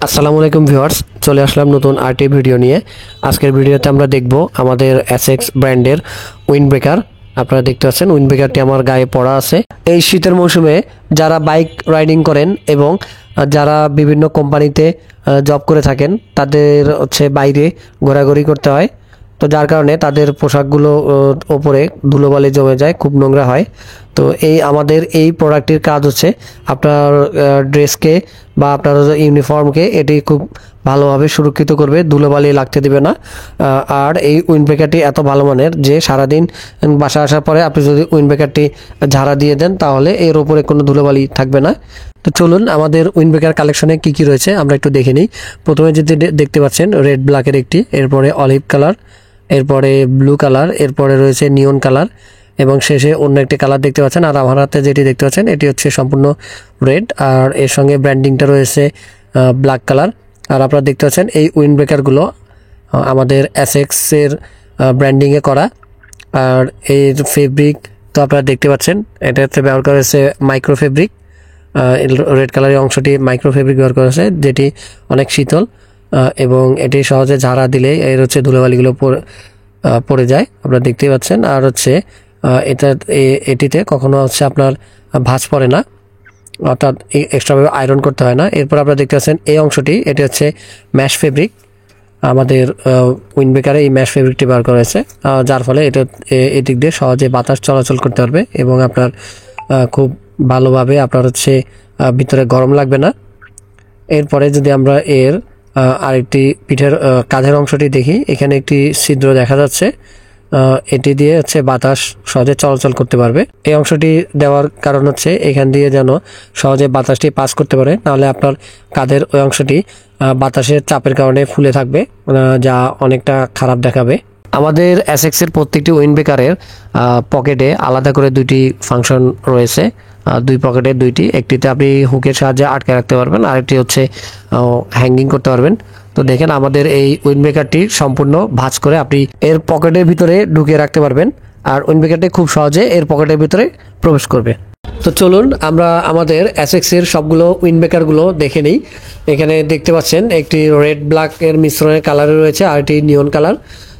আসসালামু আলাইকুম ভিউয়ার্স, চলে আসলাম নতুন আরটি ভিডিও নিয়ে। আজকের ভিডিওতে আমরা দেখব আমাদের এসএক্স ব্র্যান্ডের উইন্ড ব্রেকার। আপনারা দেখতে পাচ্ছেন উইন্ড ব্রেকারটি আমার গায়ে পড়া আছে। এই শীতের মৌসুমে যারা বাইক রাইডিং করেন এবং যারা বিভিন্ন কোম্পানিতে জব করে থাকেন তাদের বাইরে ঘোরাঘুরি করতে হয়, তো যার কারণে তাদের পোশাকগুলো ওপরে ধুলোবালি জমে যায়, খুব নোংরা হয়। তো আমাদের এই প্রোডাক্টটির কাজ হচ্ছে আপনার ড্রেসকে বা আপনার ইউনিফর্মকে এটি খুব ভালোভাবে সুরক্ষিত করবে, ধুলোবালি লাগতে দেবে না। আর এই উইন্ড ব্রেকারটি এত ভালো মানের যে সারাদিন বাসা আসার পরে আপনি যদি উইন্ড ব্রেকারটি ঝাড়া দিয়ে দেন তাহলে এর ওপরে কোনো ধুলোবালি থাকবে না। তো চলুন আমাদের উইন্ড ব্রেকার কালেকশনে কী কী রয়েছে আমরা একটু দেখে নিই। প্রথমে যদি দেখতে পাচ্ছেন রেড ব্ল্যাকের একটি, এরপরে অলিভ কালার, এরপরে ব্লু কালার, এরপরে রয়েছে নিয়ন কালার এবং শেষে অন্য একটি কালার দেখতে পাচ্ছেন। আর আমার হাতে যেটি দেখতে পাচ্ছেন এটি হচ্ছে সম্পূর্ণ রেড, আর এর সঙ্গে ব্র্যান্ডিংটা রয়েছে ব্ল্যাক কালার। আর আপনারা দেখতে পাচ্ছেন এই উইন্ড ব্রেকারগুলো আমাদের এসএক্সের ব্র্যান্ডিংয়ে করা। আর এর ফেব্রিক তো আপনারা দেখতে পাচ্ছেন, এটাতে ব্যবহার করা হয়েছে মাইক্রো ফেব্রিক। রেড কালারের অংশটি মাইক্রো ফেব্রিক ব্যবহার করা হয়েছে, যেটি অনেক শীতল এবং এটি সহজে ঝাড়া দিলে এর এটিগুলো পড়ে যায়, আপনারা দেখতেই পাচ্ছেন। আর এটিতে কখনো আপনার ভাঁজ পড়ে না, অর্থাৎ এক্সট্রাভাবে আয়রন করতে হয় না। এরপর আপনারা দেখতে পাচ্ছেন এই অংশটি, এটি হচ্ছে ম্যাশ ফেব্রিক। আমাদের উইন্ড ব্রেকারে এই ম্যাশ ফেব্রিকটি ব্যবহার করা হয়েছে, যার ফলে এদিক দিয়ে সহজে বাতাস চলাচল করতে পারবে এবং আপনার খুব ভালোভাবে আপনার ভিতরে গরম লাগবে না। এরপরে যদি আমরা এর আরেকটি পিঠের কাঁধের অংশটি দেখি, এখানে একটি ছিদ্র দেখা যাচ্ছে, এটি দিয়ে বাতাস সহজে চলাচল করতে পারবে। এই অংশটি দেওয়ার কারণ হচ্ছে এখান দিয়ে যেন সহজে বাতাসটি পাস করতে পারে, নাহলে আপনার কাঁধের ওই অংশটি বাতাসের চাপের কারণে ফুলে থাকবে, যা অনেকটা খারাপ দেখাবে। আমাদের এসএক্সের প্রত্যেকটি উইন্ড ব্রেকারের পকেটে আলাদা করে দুইটি ফাংশন রয়েছে, দুই পকেটে দুইটি, একটিতে আপনি হুকের সাহায্যে আটকে রাখতে পারবেন, আরেকটি হ্যাঙ্গিং করতে পারবেন। তো দেখেন আমাদের এই উইন্ড ব্রেকারটি সম্পূর্ণ ভাঁজ করে আপনি এর পকেটের ভিতরে ঢুকিয়ে রাখতে পারবেন, আর উইন্ড ব্রেকারটি খুব সহজে এর পকেটের ভিতরে প্রবেশ করবে। তো চলুন আমরা আমাদের এসএক্সের সবগুলো উইন্ড ব্রেকারগুলো দেখে নিই। এখানে দেখতে পাচ্ছেন একটি রেড ব্ল্যাকের মিশ্রণের কালারে রয়েছে, আর একটি নিয়ন কালার।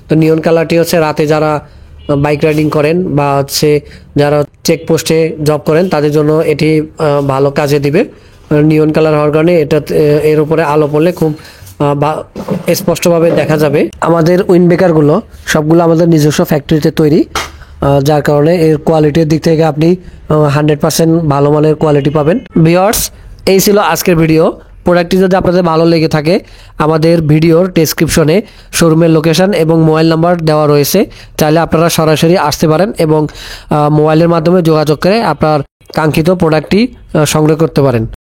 তো নিয়ন কালারটি রাতে যারা বাইক রাইডিং করেন বা যারা চেকপোস্টে জব করেন তাদের জন্য এটি ভালো কাজে দিবে। নিয়ন কালার হওয়ার কারণে এর উপরে আলো পড়লে খুব স্পষ্টভাবে দেখা যাবে। আমাদের উইন্ড ব্রেকারগুলো সবগুলো আমাদের নিজস্ব ফ্যাক্টরিতে তৈরি, যার কারণে এর কোয়ালিটির দিক থেকে আপনি 100% ভালো মানের কোয়ালিটি পাবেন। ভিউয়ার্স, এই ছিল আজকের ভিডিও। প্রোডাক্টটি যদি আপনাদের ভালো লেগে থাকে আমাদের ভিডিওর ডেসক্রিপশনে শোরুমের লোকেশন এবং মোবাইল নাম্বার দেওয়া রয়েছে, চাইলে আপনারা সরাসরি আসতে পারেন এবং মোবাইলের মাধ্যমে যোগাযোগ করে আপনার কাঙ্ক্ষিত প্রোডাক্টটি সংগ্রহ করতে পারেন।